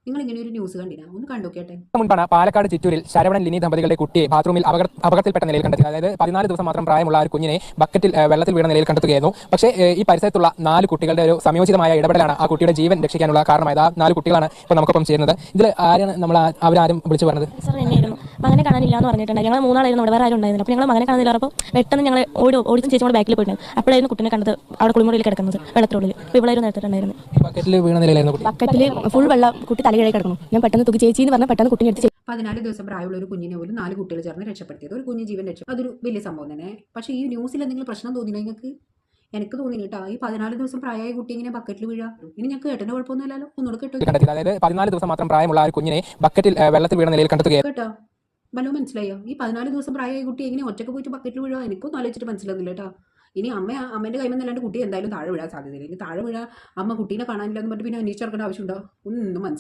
നിങ്ങൾ ഇങ്ങനെ ഒരു ന്യൂസ് കണ്ടിനാ? ഒന്ന് കണ്ടോക്കേട്ടെ. മുൻപാണ് പാലക്കാട് ചിറ്റൂരിൽ ശരവണൻ ലിനി ദമ്പതികളുടെ കുട്ടിയെ ബാത്റൂമിൽ അപകടത്തിൽപ്പെട്ട നിലയിൽ കണ്ടെത്തി. അതായത് 14 ദിവസം മാത്രം പ്രായമുള്ള ഒരു കുഞ്ഞിനെ ബക്കറ്റിൽ വെള്ളത്തിൽ വീണ നിലയിൽ കണ്ടെത്തുകയായിരുന്നു. പക്ഷേ ഈ പരിസരത്തുള്ള 4 കുട്ടികളുടെ ഒരു സംയോജിതമായ ഇടപെടലാണ് ആ കുട്ടിയുടെ ജീവൻ രക്ഷിക്കാനുള്ള കാരണമായത്. ആ 4 കുട്ടികളാണ് ഇപ്പോൾ നമുക്കൊപ്പം ചേരുന്നത്. ഇതിൽ ആരാണ് അവരാരും വിളിച്ചു പറഞ്ഞത്? സാർ തന്നെയായിരുന്നു. മകനെ കാണാനില്ല എന്ന് പറഞ്ഞിട്ടുണ്ട്. ഞങ്ങൾ 3 ആളായിരുന്നു, അവിടെ വേറെ ആരും ഉണ്ടായിരുന്നില്ല. അപ്പോൾ ഞങ്ങൾ മകനെ കാണാനില്ല. അപ്പോൾ പെട്ടെന്ന് ഞങ്ങൾ ഓടിച്ചും ചേച്ചി നമ്മുടെ ബാക്കിൽ പോയിട്ടുണ്ട്. അപ്പോഴായിരുന്നു കുട്ടിനെ കണ്ടത് അവിടെ കുളിമുറിയിൽ കിടക്കുന്നത് വെള്ളത്തിനുള്ളിൽ. അപ്പോൾ ഇവളായിരുന്നു നേരത്തിട്ടുണ്ടായിരുന്നു. ബക്കറ്റിൽ വീണ നിലയിലായിരുന്നു കുട്ടി. ബക്കറ്റിൽ ഫുൾ വെള്ളം, കുട്ടി തലകിഴായി കിടക്കുന്നു. ഞാൻ പെട്ടെന്ന് തുകി ചേച്ചി എന്ന് പറഞ്ഞാൽ പെട്ടെന്ന് കുട്ടിനെ എടുത്ത് 14 ദിവസം പ്രായമുള്ള ഒരു കുഞ്ഞിനെ പോലും 4 കുട്ടികൾ ചേർന്ന് രക്ഷപ്പെടുത്തിയത്. ഒരു കുഞ്ഞു ജീവൻ രക്ഷ, അതൊരു വലിയ സംഭവം തന്നെ. പക്ഷേ ഈ ന്യൂസിൽ എന്തെങ്കിലും പ്രശ്നം തോന്നിയില്ല നിങ്ങൾക്ക്? എനിക്ക് തോന്നി കേട്ടോ, ഈ 14 ദിവസം പ്രായമായ കുട്ടി ഇങ്ങനെ ബക്കറ്റിൽ വീഴാ. ഇനി ഞങ്ങൾക്ക് കേട്ടേണ്ട കുഴപ്പമൊന്നുമില്ലല്ലോ, ഒന്നുകൂടെ കേട്ടോ. അതായത് 14 ദിവസം മാത്രം പ്രായമുള്ള ഒരു കുഞ്ഞിനെ ബക്കറ്റിൽ വെള്ളത്തിൽ വീണ നിലയിൽ കണ്ടെത്തുകയായിരുന്നു കേട്ടോ. വല്ലോ മനസ്സിലായോ? ഈ 14 ദിവസം പ്രായമായ കുട്ടി എങ്ങനെ ഒറ്റക്ക് പോയിട്ട് ബക്കറ്റിൽ വീഴാ? എനിക്കൊന്നും ആലോചിച്ചിട്ട് മനസ്സിലാകുന്നില്ല കേട്ടോ. ഇനി അമ്മേൻ്റെ കൈമെന്നല്ലാണ്ട് കുട്ടി എന്തായാലും താഴെ വീഴാൻ സാധ്യതയില്ല. ഇനി താഴെ വീഴാ, അമ്മ കുട്ടീനെ കാണാനില്ല എന്ന് പറഞ്ഞിട്ട് പിന്നെ അന്വേഷിച്ചിറക്കേണ്ട ആവശ്യമുണ്ടോ? ഒന്നും മനസ്സിലായി.